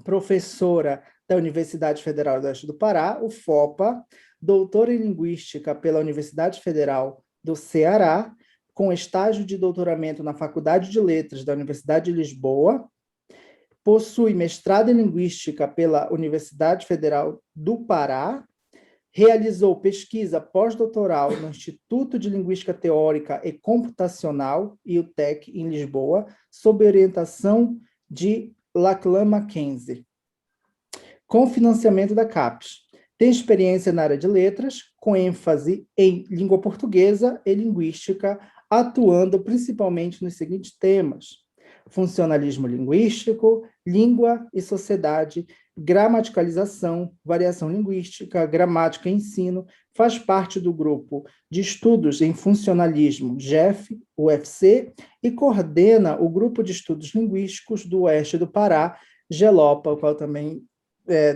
professora da Universidade Federal do Oeste do Pará, UFOPA, doutora em Linguística pela Universidade Federal do Ceará, com estágio de doutoramento na Faculdade de Letras da Universidade de Lisboa, possui mestrado em Linguística pela Universidade Federal do Pará, realizou pesquisa pós-doutoral no Instituto de Linguística Teórica e Computacional, IUTEC, em Lisboa, sob orientação de Lachlan Mackenzie, com financiamento da CAPES. Tem experiência na área de letras, com ênfase em língua portuguesa e linguística, atuando principalmente nos seguintes temas: funcionalismo linguístico, língua e sociedade, gramaticalização, variação linguística, gramática e ensino. Faz parte do grupo de estudos em funcionalismo GEF, UFC, e coordena o grupo de estudos linguísticos do Oeste do Pará, GELOPA, o qual também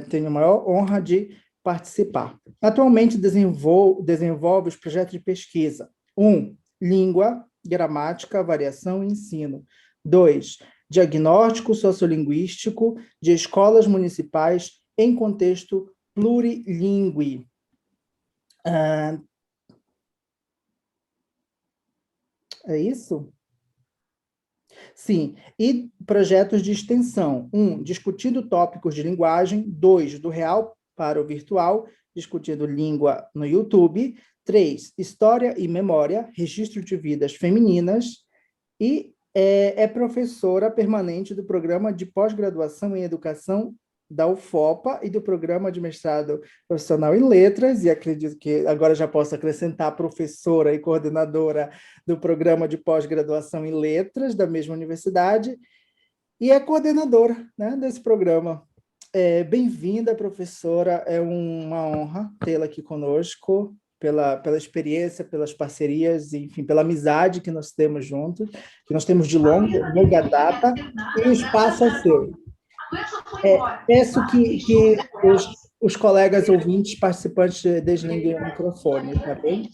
tenho a maior honra de participar. Atualmente desenvolve os projetos de pesquisa: 1. Língua, gramática, variação e ensino. 2. Diagnóstico sociolinguístico de escolas municipais em contexto plurilingüe. É isso? Sim. E projetos de extensão: 1. Discutindo tópicos de linguagem. 2. Do real para o virtual, discutindo língua no YouTube. 3. História e memória, registro de vidas femininas. E é professora permanente do Programa de Pós-Graduação em Educação da UFOPA e do Programa de Mestrado Profissional em Letras, e acredito que agora já posso acrescentar professora e coordenadora do Programa de Pós-Graduação em Letras da mesma universidade, e é coordenadora, né, desse programa. Bem-vinda, professora, é uma honra tê-la aqui conosco, pela experiência, pelas parcerias, enfim, pela amizade que nós temos juntos, que nós temos de longa data, e o espaço é seu. Peço que os colegas ouvintes, participantes, desliguem o microfone, tá bem?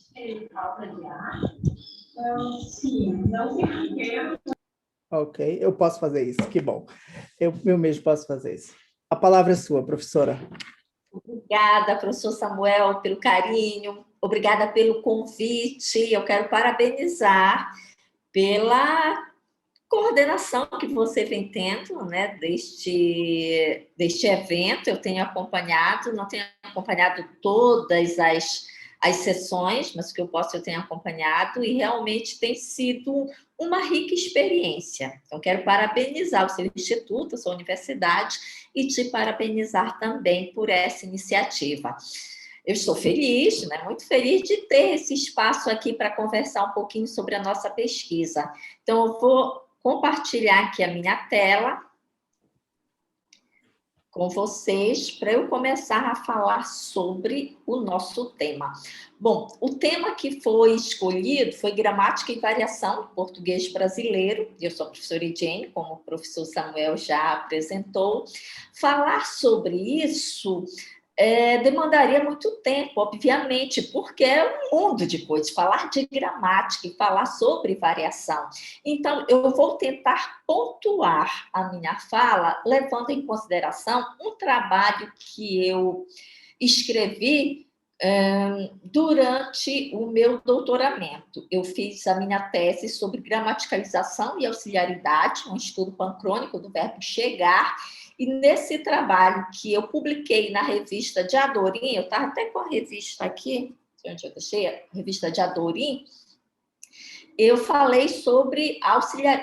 Ok, eu posso fazer isso, que bom. Eu mesmo posso fazer isso. A palavra é sua, professora. Obrigada, professor Samuel, pelo carinho. Obrigada pelo convite. Eu quero parabenizar pela coordenação que você vem tendo, né, deste evento. Eu tenho acompanhado, não tenho acompanhado todas as sessões, mas o que eu tenho acompanhado, e realmente tem sido uma rica experiência. Então, quero parabenizar o seu instituto, a sua universidade, e te parabenizar também por essa iniciativa. Eu estou feliz, né, muito feliz de ter esse espaço aqui para conversar um pouquinho sobre a nossa pesquisa. Então, eu vou compartilhar aqui a minha tela com vocês para eu começar a falar sobre o nosso tema. Bom, o tema que foi escolhido foi gramática e variação do português brasileiro. Eu sou a professora Ediene, como o professor Samuel já apresentou. Falar sobre isso demandaria muito tempo, obviamente, porque é um mundo de coisas, falar de gramática e falar sobre variação. Então, eu vou tentar pontuar a minha fala, levando em consideração um trabalho que eu escrevi durante o meu doutoramento. Eu fiz a minha tese sobre gramaticalização e auxiliaridade, um estudo pancrônico do verbo chegar. E nesse trabalho que eu publiquei na revista de Adorim, eu estava até com a revista aqui, onde eu deixei, a revista de Adorim, eu falei sobre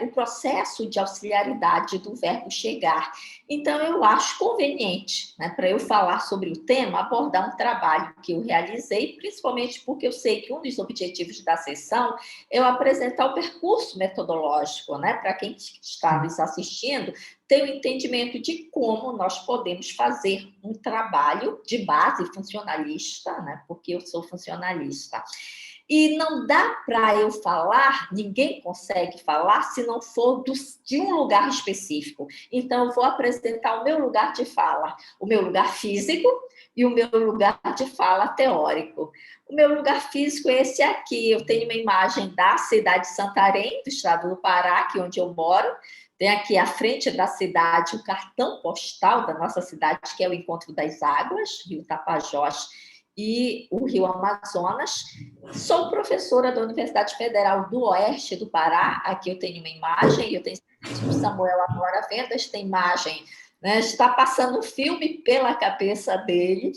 o processo de auxiliaridade do verbo chegar. Então, eu acho conveniente, né, para eu falar sobre o tema, abordar um trabalho que eu realizei, principalmente porque eu sei que um dos objetivos da sessão é eu apresentar o percurso metodológico, né, para quem está nos assistindo, ter o entendimento de como nós podemos fazer um trabalho de base funcionalista, né, porque eu sou funcionalista. E não dá para eu falar, ninguém consegue falar se não for de um lugar específico. Então, eu vou apresentar o meu lugar de fala, o meu lugar físico e o meu lugar de fala teórico. O meu lugar físico é esse aqui. Eu tenho uma imagem da cidade de Santarém, do estado do Pará, que é onde eu moro. Tem aqui à frente da cidade o cartão postal da nossa cidade, que é o Encontro das Águas, Rio Tapajós e o Rio Amazonas. Sou professora da Universidade Federal do Oeste do Pará. Aqui eu tenho uma imagem, eu tenho certeza que o Samuel agora vendo esta imagem, né, está passando um filme pela cabeça dele.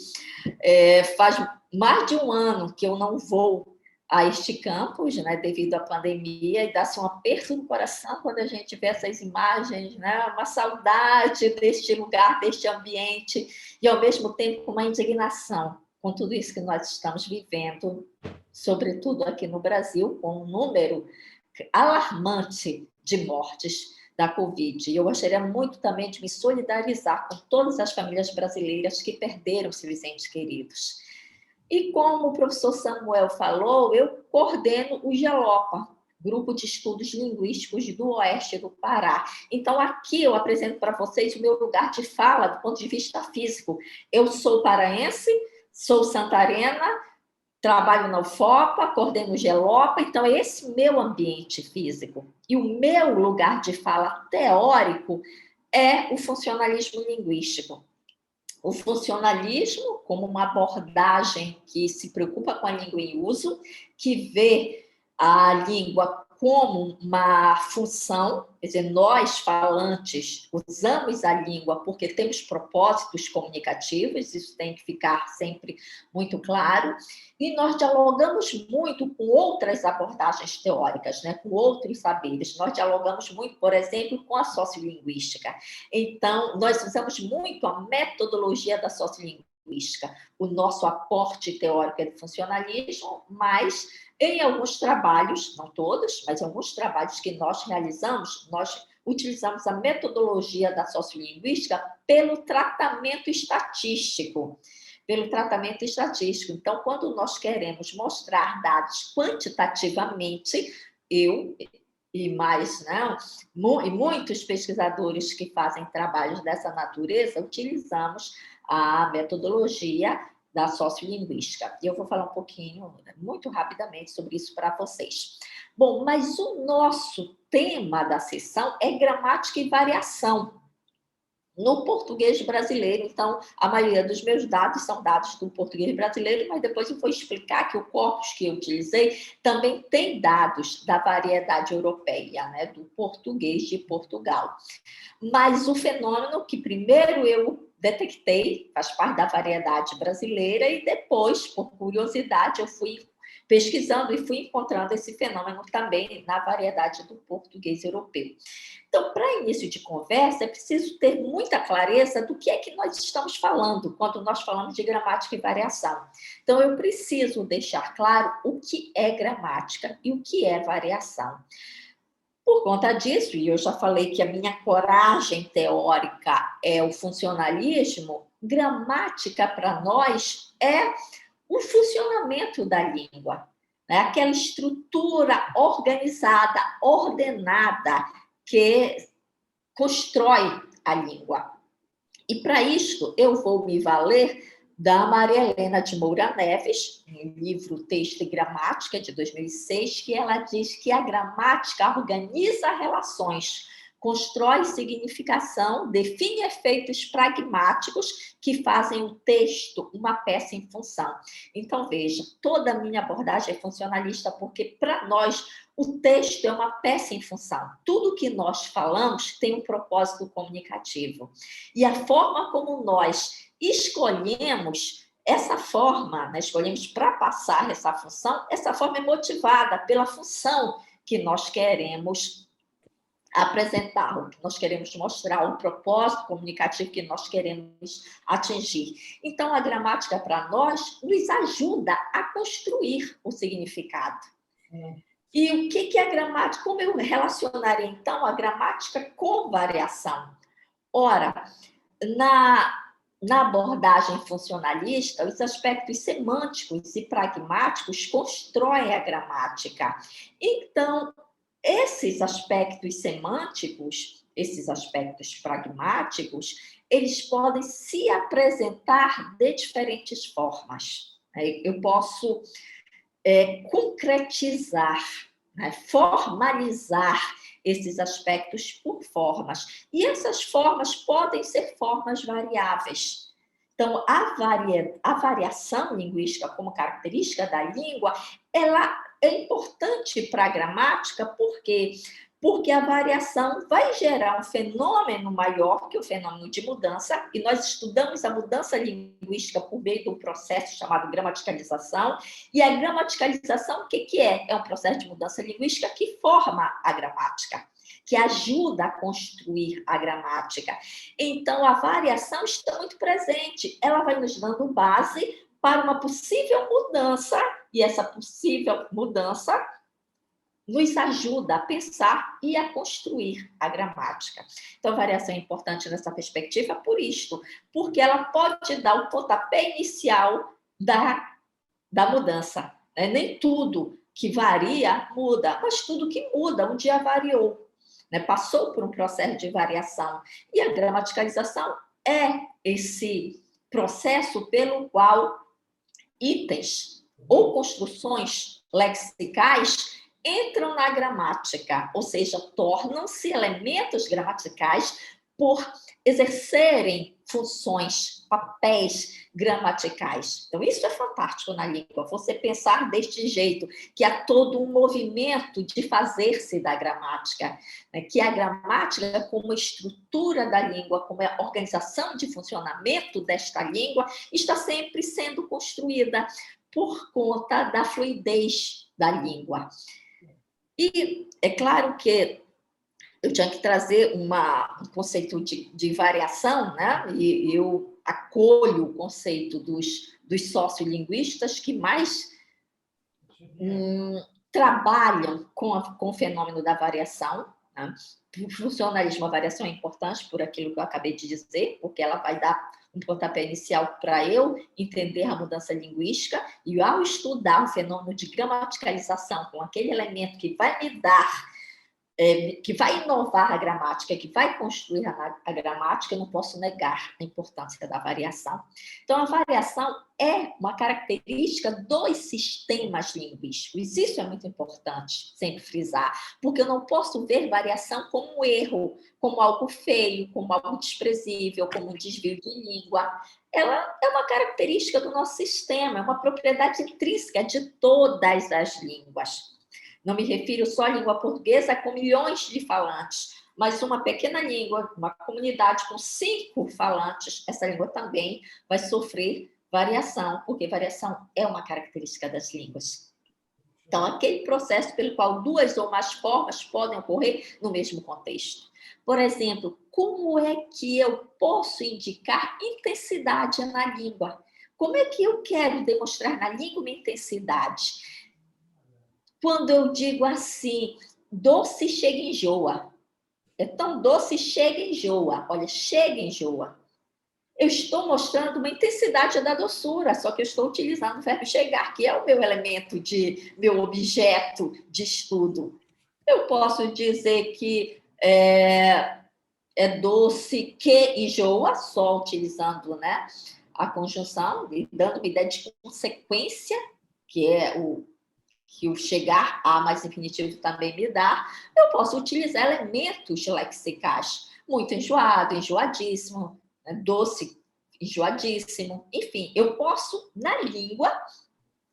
Faz mais de um ano que eu não vou a este campus, né, devido à pandemia, e dá-se um aperto no coração quando a gente vê essas imagens, né, uma saudade deste lugar, deste ambiente, e ao mesmo tempo uma indignação com tudo isso que nós estamos vivendo, sobretudo aqui no Brasil, com um número alarmante de mortes da Covid. E eu gostaria muito também de me solidarizar com todas as famílias brasileiras que perderam seus entes queridos. E como o professor Samuel falou, eu coordeno o GELOPA, Grupo de Estudos Linguísticos do Oeste do Pará. Então, aqui eu apresento para vocês o meu lugar de fala do ponto de vista físico. Eu sou paraense, sou santarena, trabalho na UFOPA, coordeno o GELOPA, então é esse meu ambiente físico. E o meu lugar de fala teórico é o funcionalismo linguístico. O funcionalismo como uma abordagem que se preocupa com a língua em uso, que vê a língua como uma função, quer dizer, nós falantes usamos a língua porque temos propósitos comunicativos, isso tem que ficar sempre muito claro, e nós dialogamos muito com outras abordagens teóricas, né, com outros saberes. Nós dialogamos muito, por exemplo, com a sociolinguística. Então, nós usamos muito a metodologia da sociolinguística, o nosso aporte teórico é do funcionalismo, mas em alguns trabalhos, não todos, mas em alguns trabalhos que nós realizamos, nós utilizamos a metodologia da sociolinguística pelo tratamento estatístico. Então, quando nós queremos mostrar dados quantitativamente, eu e mais, né, e muitos pesquisadores que fazem trabalhos dessa natureza, utilizamos a metodologia da sociolinguística. E eu vou falar um pouquinho, muito rapidamente, sobre isso para vocês. Bom, mas o nosso tema da sessão é gramática e variação no português brasileiro. Então, a maioria dos meus dados são dados do português brasileiro, mas depois eu vou explicar que o corpus que eu utilizei também tem dados da variedade europeia, né, do português de Portugal. Mas o fenômeno que primeiro eu detectei faz parte da variedade brasileira e depois, por curiosidade, eu fui pesquisando e fui encontrando esse fenômeno também na variedade do português europeu. Então, para início de conversa, é preciso ter muita clareza do que é que nós estamos falando quando nós falamos de gramática e variação. Então, eu preciso deixar claro o que é gramática e o que é variação. Por conta disso, e eu já falei que a minha coragem teórica é o funcionalismo, gramática para nós é o funcionamento da língua, né? Aquela estrutura organizada, ordenada, que constrói a língua. E para isso, eu vou me valer da Maria Helena de Moura Neves, no livro Texto e Gramática, de 2006, que ela diz que a gramática organiza relações, constrói significação, define efeitos pragmáticos que fazem o texto uma peça em função. Então, veja, toda a minha abordagem é funcionalista, porque para nós o texto é uma peça em função. Tudo que nós falamos tem um propósito comunicativo. E a forma como nós escolhemos essa forma, né, escolhemos para passar essa função, essa forma é motivada pela função que nós queremos apresentar, o que nós queremos mostrar, o propósito comunicativo que nós queremos atingir. Então, a gramática, para nós, nos ajuda a construir o significado. E o que é a gramática? Como eu relacionaria, então, a gramática com variação? Ora, na abordagem funcionalista, os aspectos semânticos e pragmáticos constroem a gramática. Então, esses aspectos semânticos, esses aspectos pragmáticos, eles podem se apresentar de diferentes formas. Eu posso concretizar, né? Formalizar esses aspectos por formas. E essas formas podem ser formas variáveis. Então, a variação linguística como característica da língua, ela é importante para a gramática, por quê? Porque a variação vai gerar um fenômeno maior que o fenômeno de mudança, e nós estudamos a mudança linguística por meio de um processo chamado gramaticalização, e a gramaticalização, o que é? É um processo de mudança linguística que forma a gramática, que ajuda a construir a gramática. Então, a variação está muito presente, ela vai nos dando base para uma possível mudança, e essa possível mudança nos ajuda a pensar e a construir a gramática. Então, a variação é importante nessa perspectiva por isto, porque ela pode dar o pontapé inicial da mudança. Nem tudo que varia muda, mas tudo que muda um dia variou, né? Passou por um processo de variação. E a gramaticalização é esse processo pelo qual itens ou construções lexicais entram na gramática, ou seja, tornam-se elementos gramaticais por exercerem funções, papéis gramaticais. Então, isso é fantástico na língua, você pensar deste jeito, que há todo um movimento de fazer-se da gramática, né? Que a gramática, como estrutura da língua, como a organização de funcionamento desta língua, está sempre sendo construída por conta da fluidez da língua. E é claro que eu tinha que trazer um conceito de variação, né? E eu acolho o conceito dos sociolinguistas que mais trabalham com o fenômeno da variação, né? O funcionalismo, a variação é importante por aquilo que eu acabei de dizer, porque ela vai dar um pontapé inicial para eu entender a mudança linguística, e ao estudar o fenômeno de gramaticalização com aquele elemento que vai me dar, que vai inovar a gramática, que vai construir a gramática, eu não posso negar a importância da variação. Então, a variação é uma característica dos sistemas linguísticos. Isso é muito importante sempre frisar, porque eu não posso ver variação como um erro, como algo feio, como algo desprezível, como um desvio de língua. Ela é uma característica do nosso sistema, é uma propriedade intrínseca de todas as línguas. Não me refiro só à língua portuguesa com milhões de falantes, mas uma pequena língua, uma comunidade com 5 falantes, essa língua também vai sofrer variação, porque variação é uma característica das línguas. Então, aquele processo pelo qual 2 ou mais formas podem ocorrer no mesmo contexto. Por exemplo, como é que eu posso indicar intensidade na língua? Como é que eu quero demonstrar na língua uma intensidade? Quando eu digo assim, doce chega e enjoa. É tão doce, chega e enjoa. Olha, chega e enjoa. Eu estou mostrando uma intensidade da doçura, só que eu estou utilizando o verbo chegar, que é o meu elemento meu objeto de estudo. Eu posso dizer que é doce que enjoa, só utilizando, né, a conjunção, e dando uma ideia de consequência, que é que o chegar a mais infinitivo também me dá. Eu posso utilizar elementos lexicais. Muito enjoado, enjoadíssimo, né? Doce, enjoadíssimo. Enfim, eu posso, na língua,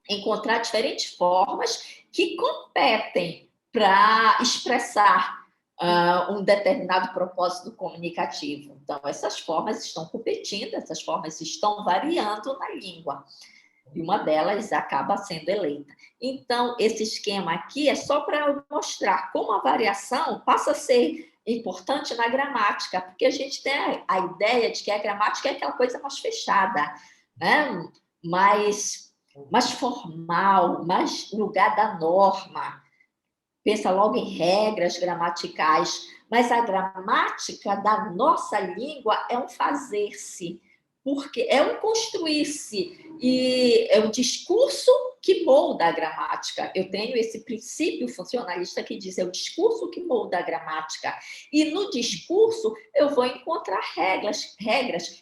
encontrar diferentes formas que competem para expressar um determinado propósito comunicativo. Então, essas formas estão competindo, essas formas estão variando na língua. E uma delas acaba sendo eleita. Então, esse esquema aqui é só para mostrar como a variação passa a ser importante na gramática, porque a gente tem a ideia de que a gramática é aquela coisa mais fechada, né? mais formal, mais lugar da norma. Pensa logo em regras gramaticais, mas a gramática da nossa língua é um fazer-se, porque é um construir-se, e é um discurso que molda a gramática. Eu tenho esse princípio funcionalista que diz, é o discurso que molda a gramática. E no discurso eu vou encontrar regras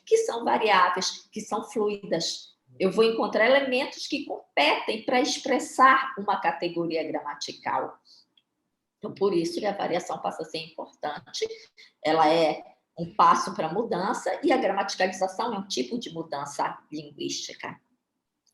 que são variáveis, que são fluidas. Eu vou encontrar elementos que competem para expressar uma categoria gramatical. Então, por isso que a variação passa a ser importante, ela é um passo para a mudança, e a gramaticalização é um tipo de mudança linguística.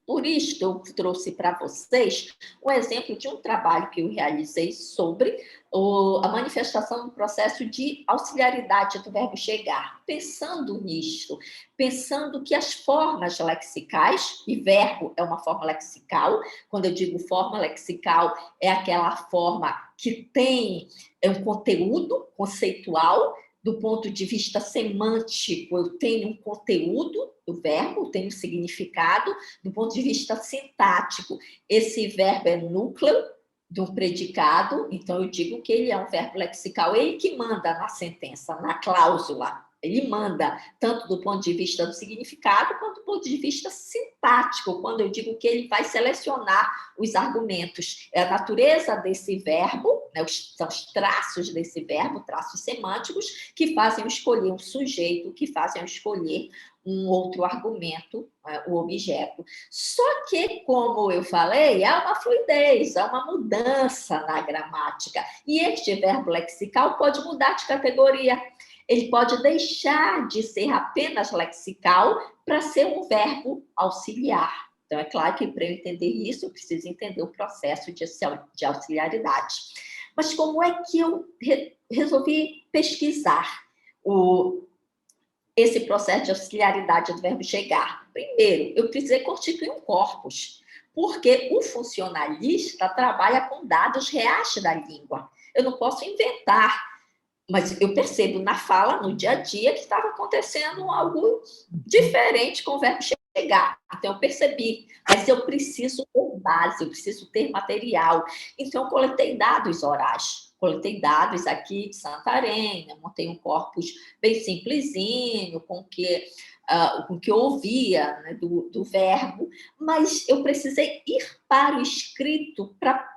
Por isso, eu trouxe para vocês um exemplo de um trabalho que eu realizei sobre a manifestação do processo de auxiliaridade do verbo chegar. Pensando nisso, pensando que as formas lexicais, e verbo é uma forma lexical, quando eu digo forma lexical, é aquela forma que tem um conteúdo conceitual. Do ponto de vista semântico, eu tenho um conteúdo do verbo, tenho um significado. Do ponto de vista sintático, esse verbo é núcleo de um predicado, então eu digo que ele é um verbo lexical, ele que manda na sentença, na cláusula. Ele manda, tanto do ponto de vista do significado, quanto do ponto de vista sintático, quando eu digo que ele vai selecionar os argumentos. É a natureza desse verbo, né, são os traços desse verbo, traços semânticos, que fazem escolher um sujeito, que fazem escolher um outro argumento, o objeto. Só que, como eu falei, há uma fluidez, há uma mudança na gramática. E este verbo lexical pode mudar de categoria. Ele pode deixar de ser apenas lexical para ser um verbo auxiliar. Então, é claro que para eu entender isso, eu preciso entender o processo de auxiliaridade. Mas como é que eu resolvi pesquisar esse processo de auxiliaridade do verbo chegar? Primeiro, eu precisei constituir um corpus, porque o funcionalista trabalha com dados reais da língua. Eu não posso inventar, mas eu percebo na fala, no dia a dia, que estava acontecendo algo diferente com o verbo chegar. Então, eu percebi, mas eu preciso ter base, eu preciso ter material. Então, eu coletei dados orais. Coletei dados aqui de Santarém, montei um corpus bem simplesinho, com que eu ouvia, né, do verbo, mas eu precisei ir para o escrito para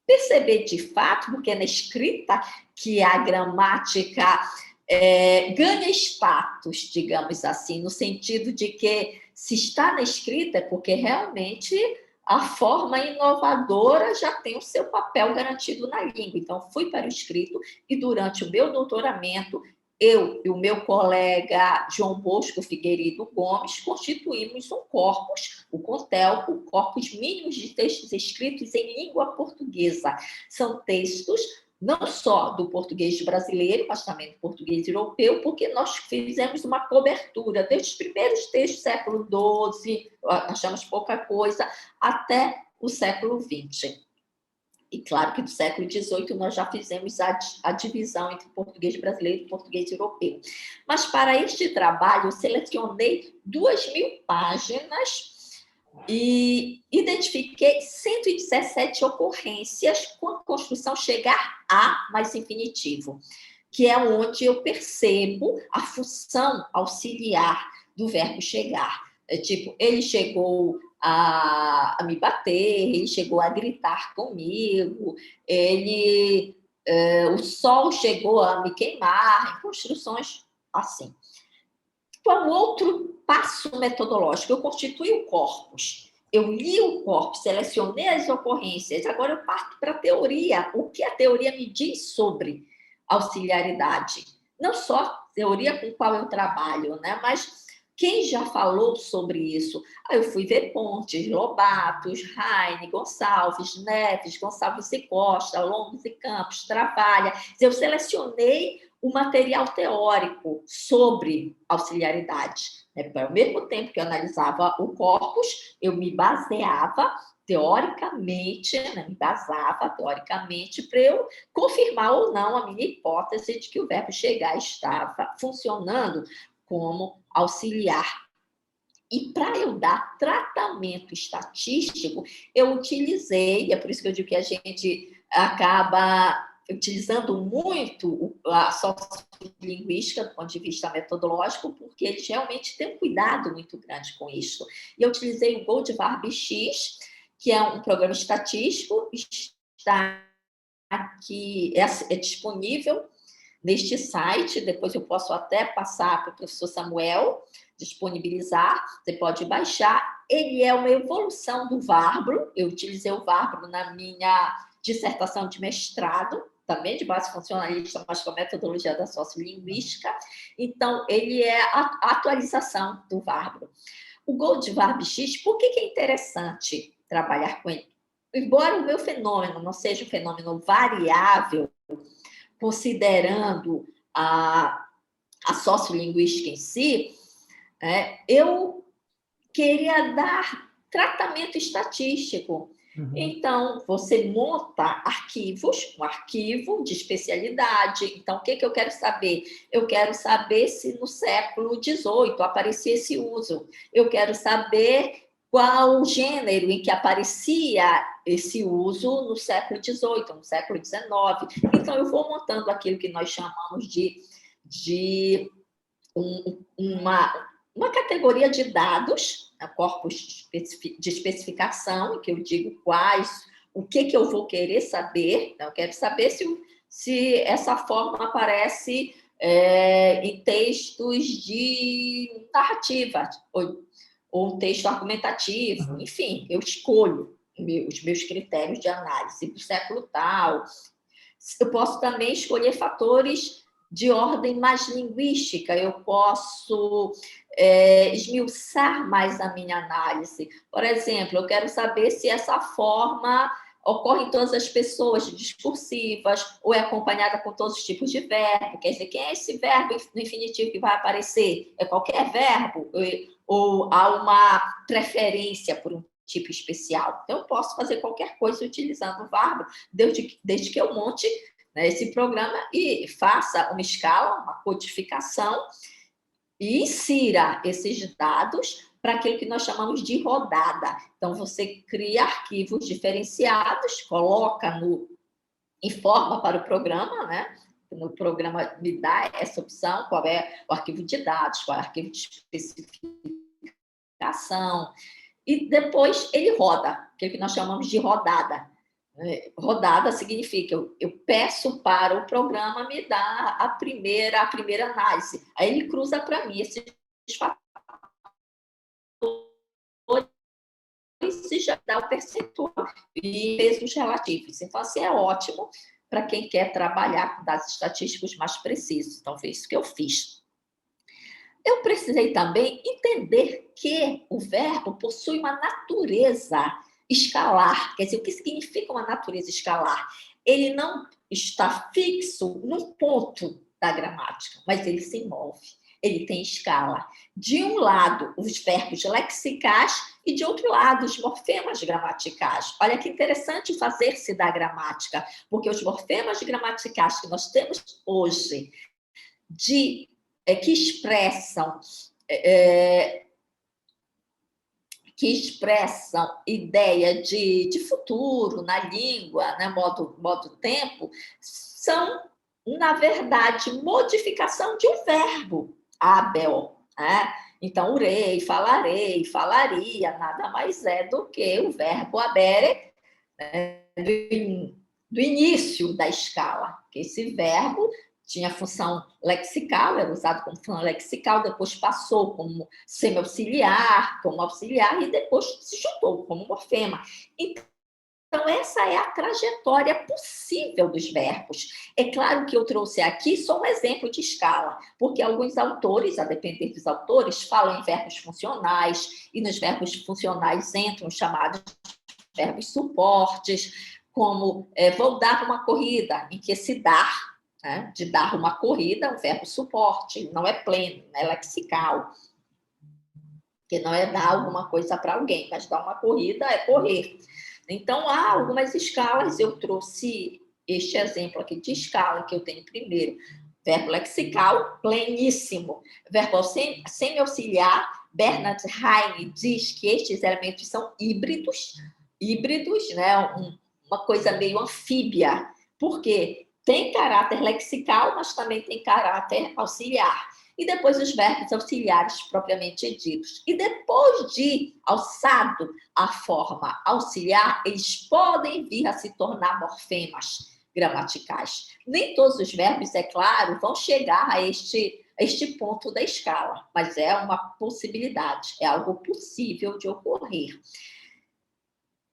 perceber de fato, porque é na escrita que a gramática ganha status, digamos assim, no sentido de que se está na escrita é porque realmente a forma inovadora já tem o seu papel garantido na língua. Então, fui para o escrito e durante o meu doutoramento, eu e o meu colega João Bosco Figueiredo Gomes constituímos um corpus, o CONTELPO, corpus mínimos de textos escritos em língua portuguesa. São textos não só do português brasileiro, mas também do português europeu, porque nós fizemos uma cobertura desde os primeiros textos do século XII, achamos pouca coisa, até o século XX. E claro que do século XVIII nós já fizemos a divisão entre português brasileiro e português europeu. Mas para este trabalho eu selecionei 2.000 páginas e identifiquei 117 ocorrências com a construção chegar a mais infinitivo, que é onde eu percebo a função auxiliar do verbo chegar. Tipo, ele chegou a me bater, ele chegou a gritar comigo, o sol chegou a me queimar, em construções assim. Qual outro passo metodológico? Eu constituí o corpus, eu li o corpus, selecionei as ocorrências, agora eu parto para a teoria. O que a teoria me diz sobre auxiliaridade? Não só teoria com qual eu trabalho, né? Mas quem já falou sobre isso? Eu fui ver Pontes, Lobatos, Heine, Gonçalves, Neves, Gonçalves e Costa, Longos e Campos, Trabalha. Eu selecionei o material teórico sobre auxiliaridade. Ao mesmo tempo que eu analisava o corpus, eu me baseava teoricamente, me basava teoricamente para eu confirmar ou não a minha hipótese de que o verbo chegar estava funcionando como auxiliar. E para eu dar tratamento estatístico, eu utilizei, é por isso que eu digo que a gente acaba utilizando muito a sociolinguística do ponto de vista metodológico, porque eles realmente têm um cuidado muito grande com isso. E eu utilizei o Goldvarb-X, que é um programa estatístico, está aqui, é disponível neste site, depois eu posso até passar para o professor Samuel, disponibilizar, você pode baixar. Ele é uma evolução do Varblo, eu utilizei o Varblo na minha dissertação de mestrado, também de base funcionalista, mas com a metodologia da sociolinguística. Então, ele é a atualização do Varbro. O Gold Varb X, por que é interessante trabalhar com ele? Embora o meu fenômeno não seja um fenômeno variável, considerando a sociolinguística em si, eu queria dar tratamento estatístico. Então, você monta arquivos, um arquivo de especialidade. Então, o que eu quero saber? Eu quero saber se no século XVIII aparecia esse uso. Eu quero saber qual o gênero em que aparecia esse uso no século XVIII, no século XIX. Então, eu vou montando aquilo que nós chamamos de uma categoria de dados, corpos de especificação, em que eu digo o que eu vou querer saber. Então, eu quero saber se essa forma aparece em textos de narrativa, ou um texto argumentativo, enfim, eu escolho os meus critérios de análise do século tal. Eu posso também escolher fatores de ordem mais linguística, eu posso esmiuçar mais a minha análise. Por exemplo, eu quero saber se essa forma ocorre em todas as pessoas discursivas, ou é acompanhada com todos os tipos de verbo. Quer dizer, quem é esse verbo no infinitivo que vai aparecer? É qualquer verbo? Ou há uma preferência por um tipo especial? Então, eu posso fazer qualquer coisa utilizando o Varbro, desde que eu monte esse programa e faça uma escala, uma codificação e insira esses dados para aquilo que nós chamamos de rodada. Então, você cria arquivos diferenciados, coloca informa para o programa, né? No programa me dá essa opção, qual é o arquivo de dados, qual é o arquivo de especificação, e depois ele roda, aquilo que nós chamamos de rodada. Rodada significa eu peço para o programa me dar a primeira análise. Aí ele cruza para mim esses fatores e já dá o percentual e pesos relativos. Então, assim, é ótimo para quem quer trabalhar com dados estatísticos mais precisos. Então, foi isso que eu fiz. Eu precisei também entender que o verbo possui uma natureza escalar. Quer dizer, o que significa uma natureza escalar? Ele não está fixo num ponto da gramática, mas ele se move, ele tem escala. De um lado, os verbos lexicais e, de outro lado, os morfemas gramaticais. Olha que interessante fazer-se da gramática, porque os morfemas gramaticais que nós temos hoje que expressam ideia de futuro na língua, né, modo tempo, são, na verdade, modificação de um verbo, habel. Né? Então, urei, falarei, falaria, nada mais é do que o verbo habere, né, do início da escala, que esse verbo tinha função lexical, era usado como função lexical, depois passou como semi-auxiliar, como auxiliar, e depois se juntou como morfema. Então, essa é a trajetória possível dos verbos. É claro que eu trouxe aqui só um exemplo de escala, porque alguns autores, a depender dos autores, falam em verbos funcionais, e nos verbos funcionais entram os chamados verbos suportes, como vou dar uma corrida, em que esse dar, né, de dar uma corrida, é um verbo suporte, não é pleno, não é lexical, que não é dar alguma coisa para alguém, mas dar uma corrida é correr. Então, há algumas escalas, eu trouxe este exemplo aqui de escala, que eu tenho primeiro, verbo lexical, pleníssimo, verbo semi-auxiliar. Bernard Heine diz que estes elementos são híbridos, né, uma coisa meio anfíbia, porque tem caráter lexical, mas também tem caráter auxiliar. E depois os verbos auxiliares propriamente ditos. E depois de alçado a forma auxiliar, eles podem vir a se tornar morfemas gramaticais. Nem todos os verbos, é claro, vão chegar a este ponto da escala, mas é uma possibilidade, é algo possível de ocorrer.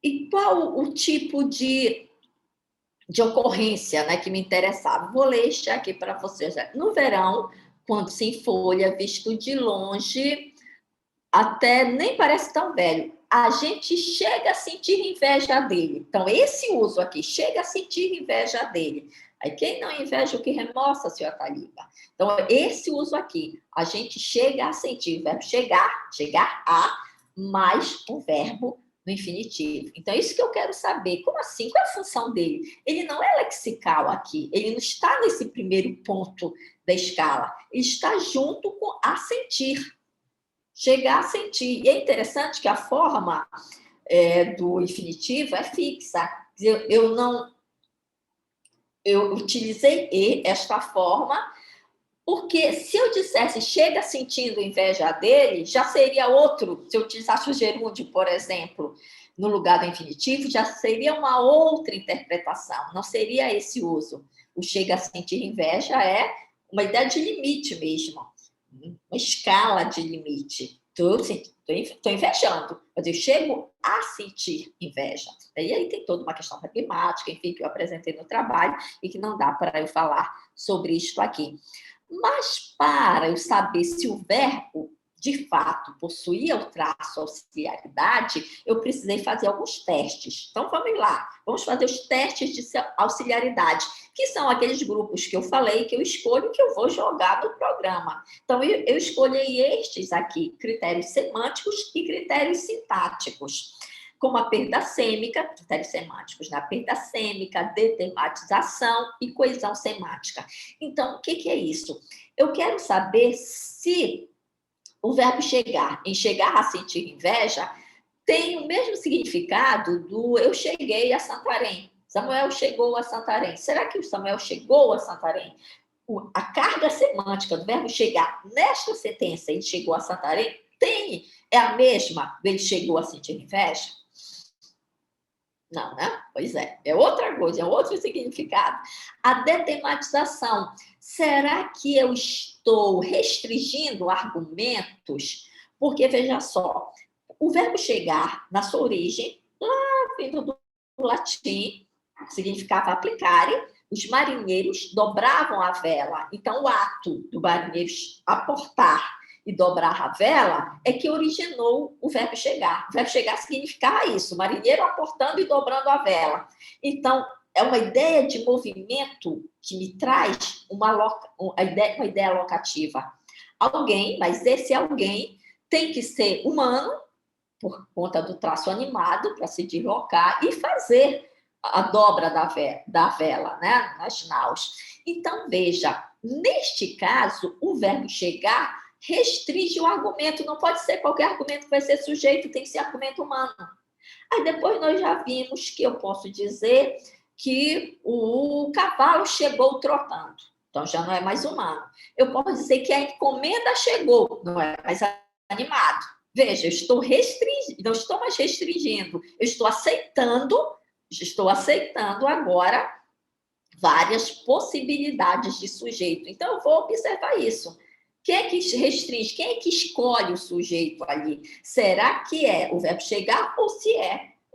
E qual o tipo de de ocorrência, né, que me interessava. Vou ler este aqui para vocês. No verão, quando se enfolha, visto de longe, até nem parece tão velho. A gente chega a sentir inveja dele. Então, esse uso aqui, chega a sentir inveja dele. Aí, quem não inveja o que remorsa, senhora Taliba? Então, esse uso aqui, a gente chega a sentir, o verbo chegar, chegar a, mais o verbo no infinitivo. Então, é isso que eu quero saber. Como assim? Qual é a função dele? Ele não é lexical aqui, ele não está nesse primeiro ponto da escala, ele está junto com a sentir. Chegar a sentir. E é interessante que a forma do infinitivo é fixa. Eu utilizei esta forma, porque se eu dissesse chega sentindo inveja dele, já seria outro. Se eu utilizasse o gerúndio, por exemplo, no lugar do infinitivo, já seria uma outra interpretação, não seria esse uso. O chega a sentir inveja é uma ideia de limite mesmo, uma escala de limite. Estou invejando, mas eu chego a sentir inveja. E aí tem toda uma questão pragmática, enfim, que eu apresentei no trabalho e que não dá para eu falar sobre isto aqui. Mas para eu saber se o verbo de fato possuía o traço auxiliaridade, eu precisei fazer alguns testes. Então vamos lá, vamos fazer os testes de auxiliaridade, que são aqueles grupos que eu falei, que eu escolho, que eu vou jogar no programa. Então eu escolhi estes aqui, critérios semânticos e critérios sintáticos. Como a perda sêmica, critérios semânticos, na perda sêmica, detematização e coesão semântica. Então, o que é isso? Eu quero saber se o verbo chegar, em chegar a sentir inveja, tem o mesmo significado do eu cheguei a Santarém. Samuel chegou a Santarém. Será que o Samuel chegou a Santarém? A carga semântica do verbo chegar nesta sentença, ele chegou a Santarém, é a mesma do ele chegou a sentir inveja? Não, né? Pois é outra coisa, é outro significado. A detematização. Será que eu estou restringindo argumentos? Porque, veja só, o verbo chegar, na sua origem, lá vindo do latim, significava aplicare, os marinheiros dobravam a vela. Então, o ato do marinheiro aportar e dobrar a vela é que originou o verbo chegar. O verbo chegar significava isso, o marinheiro aportando e dobrando a vela. Então, é uma ideia de movimento que me traz uma ideia locativa. Alguém, mas esse alguém tem que ser humano, por conta do traço animado, para se deslocar e fazer a dobra da vela, né, nas naus. Então, veja, neste caso, o verbo chegar restringe o argumento, não pode ser qualquer argumento que vai ser sujeito, tem que ser argumento humano. Aí depois nós já vimos que eu posso dizer que o cavalo chegou trotando, então já não é mais humano. Eu posso dizer que a encomenda chegou, não é mais animado. Veja, eu estou restringindo, não estou mais restringindo, eu estou aceitando agora várias possibilidades de sujeito. Então, eu vou observar isso. Quem é que restringe? Quem é que escolhe o sujeito ali? Será que é o verbo chegar ou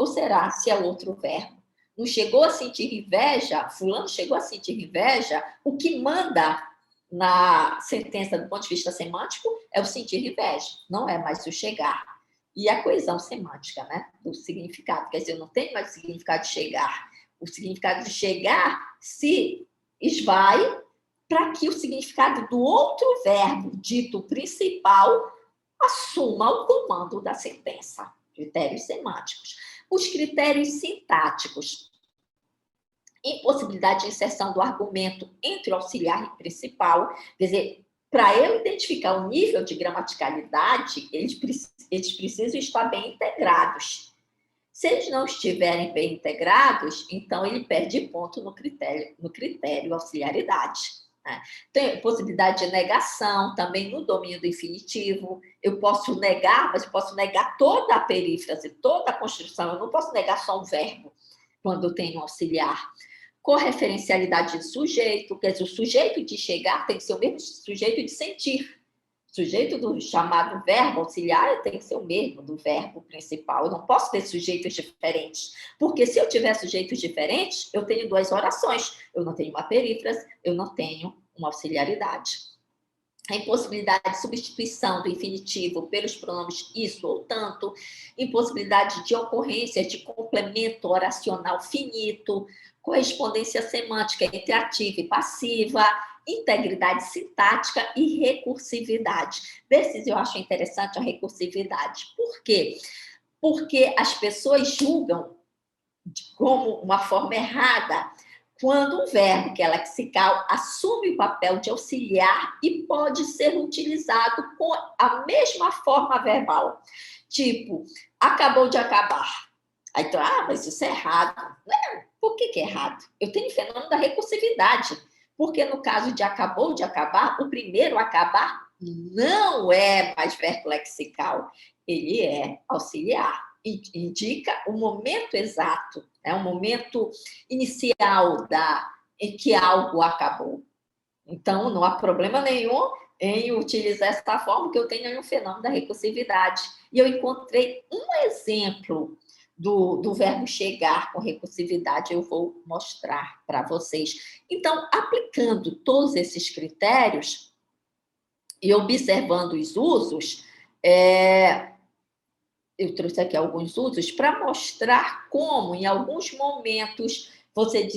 será se é outro verbo? Não chegou a sentir inveja? Fulano chegou a sentir inveja? O que manda na sentença do ponto de vista semântico é o sentir inveja, não é mais o chegar. E a coesão semântica, né? Do significado. Quer dizer, eu não tenho mais o significado de chegar. O significado de chegar se esvai para que o significado do outro verbo dito principal assuma o comando da sentença. Critérios semânticos. Os critérios sintáticos. Impossibilidade de inserção do argumento entre o auxiliar e o principal. Quer dizer, para eu identificar o nível de gramaticalidade, eles precisam estar bem integrados. Se eles não estiverem bem integrados, então ele perde ponto no critério auxiliaridade. Né? Tem possibilidade de negação também no domínio do infinitivo. Eu posso negar, mas eu posso negar toda a perífrase, toda a construção. Eu não posso negar só um verbo quando eu tenho um auxiliar. Correferencialidade de sujeito, quer dizer, o sujeito de chegar tem que ser o mesmo sujeito de sentir. sujeito do chamado verbo auxiliar tem que ser o mesmo do verbo principal. Eu não posso ter sujeitos diferentes, porque se eu tiver sujeitos diferentes, eu tenho duas orações. Eu não tenho uma perífrase, eu não tenho uma auxiliaridade. A impossibilidade de substituição do infinitivo pelos pronomes isso ou tanto, impossibilidade de ocorrência de complemento oracional finito, correspondência semântica entre ativa e passiva, integridade sintática e recursividade. Desses eu acho interessante a recursividade. Por quê? Porque as pessoas julgam como uma forma errada quando um verbo que é lexical assume o papel de auxiliar e pode ser utilizado com a mesma forma verbal. Tipo, acabou de acabar. Aí tu, mas isso é errado. Não, por que é errado? Eu tenho o fenômeno da recursividade. Porque no caso de acabou de acabar, o primeiro acabar não é mais verbo lexical. Ele é auxiliar. Indica o momento exato, o momento inicial em que algo acabou. Então, não há problema nenhum em utilizar essa forma, porque eu tenho um fenômeno da recursividade. E eu encontrei um exemplo do verbo chegar com recursividade, eu vou mostrar para vocês. Então, aplicando todos esses critérios e observando os usos, eu trouxe aqui alguns usos para mostrar como, em alguns momentos, você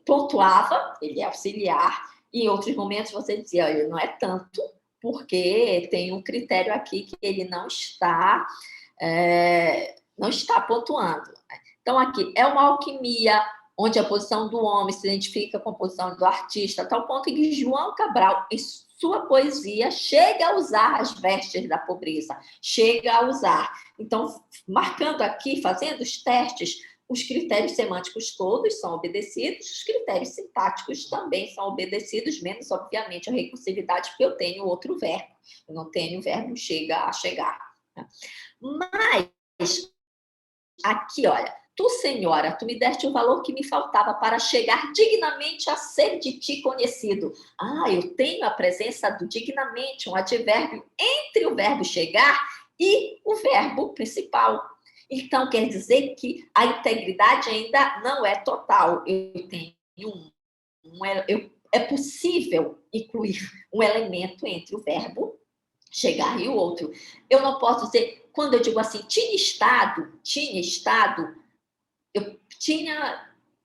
pontuava, ele é auxiliar, e em outros momentos você dizia, olha, não é tanto, porque tem um critério aqui que ele não está pontuando. Então, aqui, é uma alquimia onde a posição do homem se identifica com a posição do artista, a tal ponto que João Cabral, em sua poesia, chega a usar as vestes da pobreza, chega a usar. Então, marcando aqui, fazendo os testes, os critérios semânticos todos são obedecidos, os critérios sintáticos também são obedecidos, menos, obviamente, a recursividade, porque eu tenho outro verbo. Eu não tenho o verbo chega a chegar. Mas, aqui, olha, tu, senhora, tu me deste o valor que me faltava para chegar dignamente a ser de ti conhecido. Eu tenho a presença do dignamente, um advérbio entre o verbo chegar e o verbo principal. Então, quer dizer que a integridade ainda não é total. Eu tenho é possível incluir um elemento entre o verbo chegar e o outro. Eu não posso dizer, quando eu digo assim, tinha estado,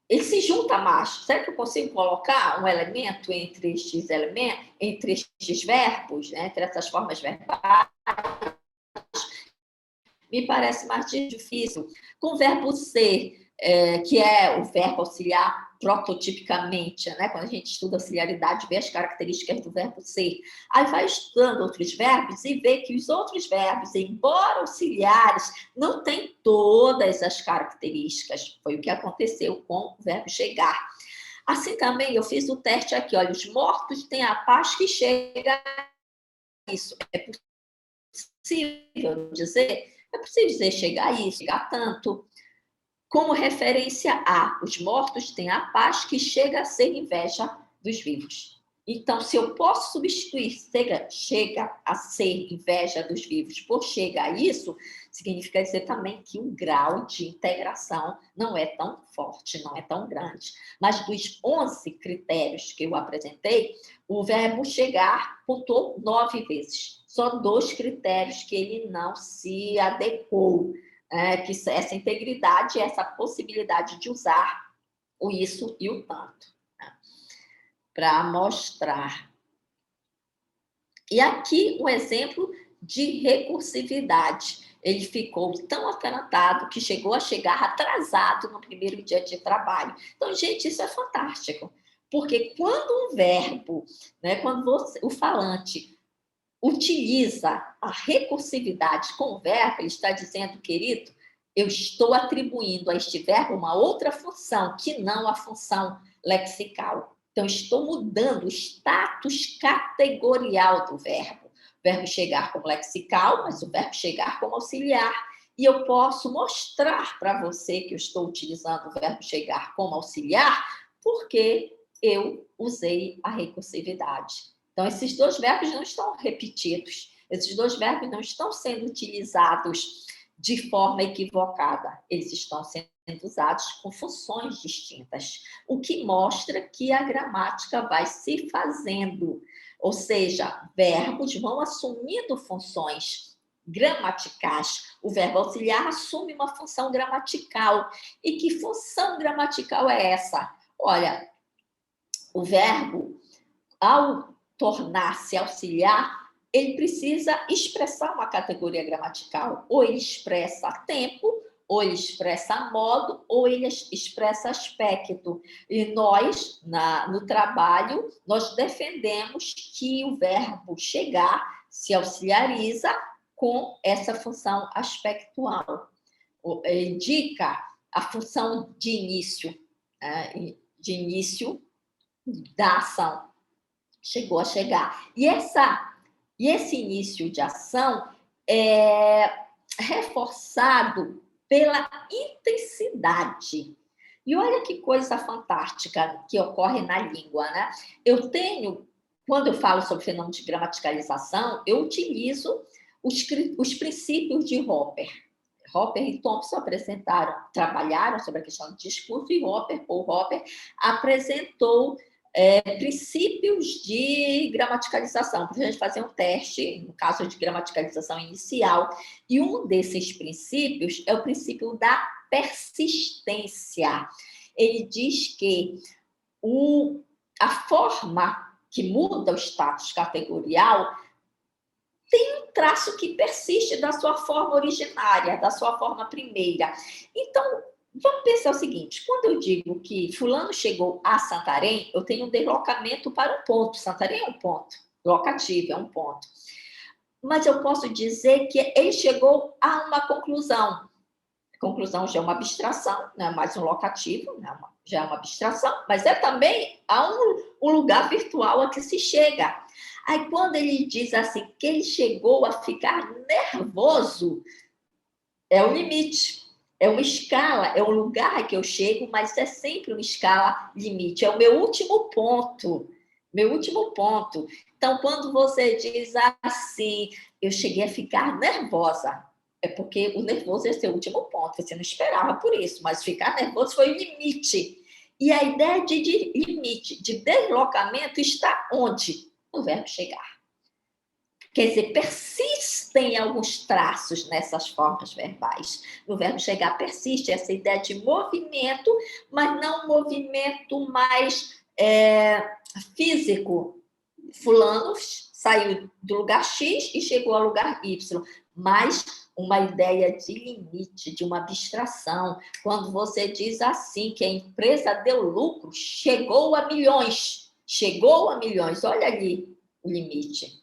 ele se junta mais. Será que eu consigo colocar um elemento entre estes elementos, entre estes verbos, entre essas formas verbais? Me parece mais difícil. Com o verbo ser, que é o verbo auxiliar prototipicamente, quando a gente estuda auxiliaridade, vê as características do verbo ser, aí vai estudando outros verbos e vê que os outros verbos, embora auxiliares, não têm todas as características. Foi o que aconteceu com o verbo chegar. Assim também, eu fiz o teste aqui, olha, os mortos têm a paz que chega a isso. É possível dizer? É possível dizer chegar a isso, chegar a tanto. Como referência a, os mortos têm a paz que chega a ser inveja dos vivos. Então, se eu posso substituir chega a ser inveja dos vivos por chega a isso, significa dizer também que o grau de integração não é tão forte, não é tão grande. Mas dos 11 critérios que eu apresentei, o verbo chegar pontuou 9 vezes. Só 2 critérios que ele não se adequou. Que essa integridade, essa possibilidade de usar o isso e o tanto, para mostrar. E aqui um exemplo de recursividade. Ele ficou tão atarantado que chegou a chegar atrasado no primeiro dia de trabalho. Então, gente, isso é fantástico. Porque quando um verbo, quando o falante utiliza a recursividade com o verbo, ele está dizendo, querido, eu estou atribuindo a este verbo uma outra função, que não a função lexical. Então, estou mudando o status categorial do verbo. O verbo chegar como lexical, mas o verbo chegar como auxiliar. E eu posso mostrar para você que eu estou utilizando o verbo chegar como auxiliar, porque eu usei a recursividade. Então, esses 2 verbos não estão repetidos. Esses dois verbos não estão sendo utilizados de forma equivocada, eles estão sendo usados com funções distintas, o que mostra que a gramática vai se fazendo, ou seja, verbos vão assumindo funções gramaticais. O verbo auxiliar assume uma função gramatical. E que função gramatical é essa? Olha, o verbo, ao tornar-se auxiliar, ele precisa expressar uma categoria gramatical. Ou ele expressa tempo, ou ele expressa modo, ou ele expressa aspecto. E nós, no trabalho, nós defendemos que o verbo chegar se auxiliariza com essa função aspectual. Indica a função de início da ação. Chegou a chegar. E esse início de ação é reforçado pela intensidade. E olha que coisa fantástica que ocorre na língua, né? Quando eu falo sobre fenômeno de gramaticalização, eu utilizo os princípios de Hopper. Hopper e Thompson trabalharam sobre a questão do discurso, e Paul Hopper apresentou princípios de gramaticalização, para a gente fazer um teste, no caso de gramaticalização inicial, e um desses princípios é o princípio da persistência. Ele diz que a forma que muda o status categorial tem um traço que persiste da sua forma originária, da sua forma primeira. Então, vamos pensar o seguinte, quando eu digo que fulano chegou a Santarém, eu tenho um deslocamento para um ponto. Santarém é um ponto, locativo é um ponto. Mas eu posso dizer que ele chegou a uma conclusão. A conclusão já é uma abstração, não é mais um locativo, já é uma abstração, mas é também um lugar virtual a que se chega. Aí, quando ele diz assim, que ele chegou a ficar nervoso, é o limite. É uma escala, é um lugar que eu chego, mas é sempre uma escala limite. É o meu último ponto. Meu último ponto. Então, quando você diz assim, eu cheguei a ficar nervosa, é porque o nervoso é seu último ponto. Você não esperava por isso, mas ficar nervoso foi o limite. E a ideia de limite, de deslocamento, está onde? No verbo chegar. Quer dizer, persistem alguns traços nessas formas verbais. No verbo chegar persiste essa ideia de movimento, mas não um movimento mais físico. Fulano saiu do lugar X e chegou ao lugar Y, mas uma ideia de limite, de uma abstração. Quando você diz assim, que a empresa deu lucro, chegou a milhões, olha ali o limite.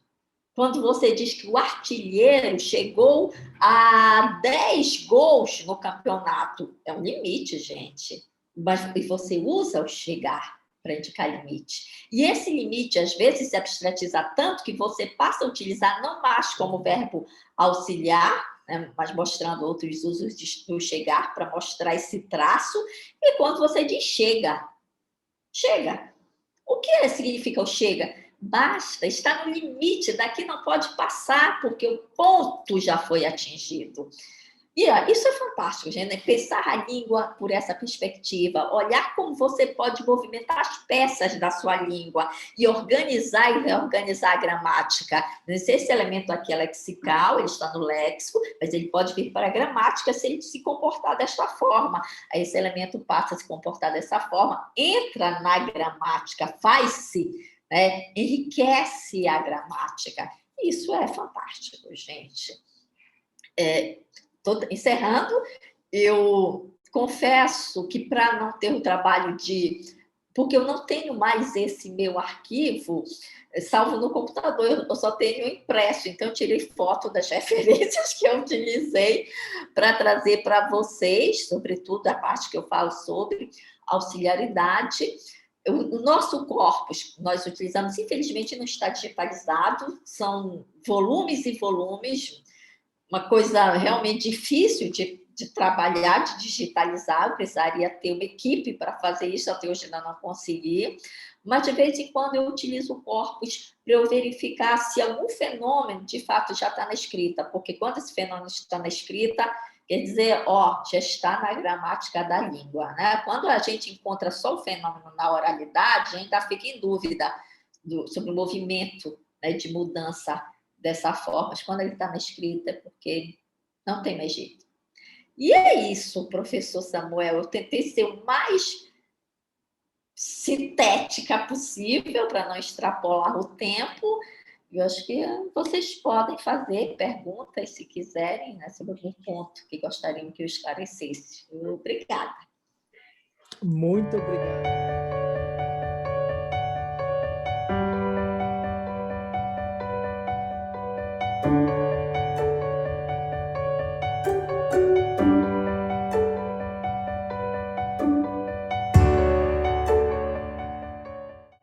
Quando você diz que o artilheiro chegou a 10 gols no campeonato, é um limite, gente. E você usa o chegar para indicar limite. E esse limite, às vezes, se abstratiza tanto que você passa a utilizar não mais como verbo auxiliar, né, mas mostrando outros usos do chegar para mostrar esse traço. E quando você diz chega. O que significa o chega? Basta, está no limite, daqui não pode passar, porque o ponto já foi atingido. E isso é fantástico, gente, né? Pensar a língua por essa perspectiva, olhar como você pode movimentar as peças da sua língua e organizar e reorganizar a gramática. Esse elemento aqui é lexical, ele está no léxico, mas ele pode vir para a gramática se ele se comportar desta forma. Aí esse elemento passa a se comportar dessa forma, entra na gramática, faz-se, né? Enriquece a gramática. Isso é fantástico, gente. Estou encerrando. Eu confesso que para não ter o trabalho porque eu não tenho mais esse meu arquivo, salvo no computador, eu só tenho impresso, então eu tirei foto das referências que eu utilizei para trazer para vocês, sobretudo a parte que eu falo sobre auxiliaridade. O nosso corpus, nós utilizamos, infelizmente não está digitalizado, são volumes e volumes, uma coisa realmente difícil de de trabalhar, de digitalizar, eu precisaria ter uma equipe para fazer isso, até hoje ainda não consegui, mas de vez em quando eu utilizo o corpus para eu verificar se algum fenômeno de fato já está na escrita, porque quando esse fenômeno está na escrita, quer dizer, ó, já está na gramática da língua, né? Quando a gente encontra só o fenômeno na oralidade, ainda fica em dúvida sobre o movimento, né, de mudança dessa forma, mas quando ele está na escrita é porque não tem mais jeito. E é isso, professor Samuel, eu tentei ser o mais sintética possível para não extrapolar o tempo. Eu acho que vocês podem fazer perguntas, se quiserem, né, sobre algum ponto que gostariam que eu esclarecesse. Obrigada. Muito obrigada.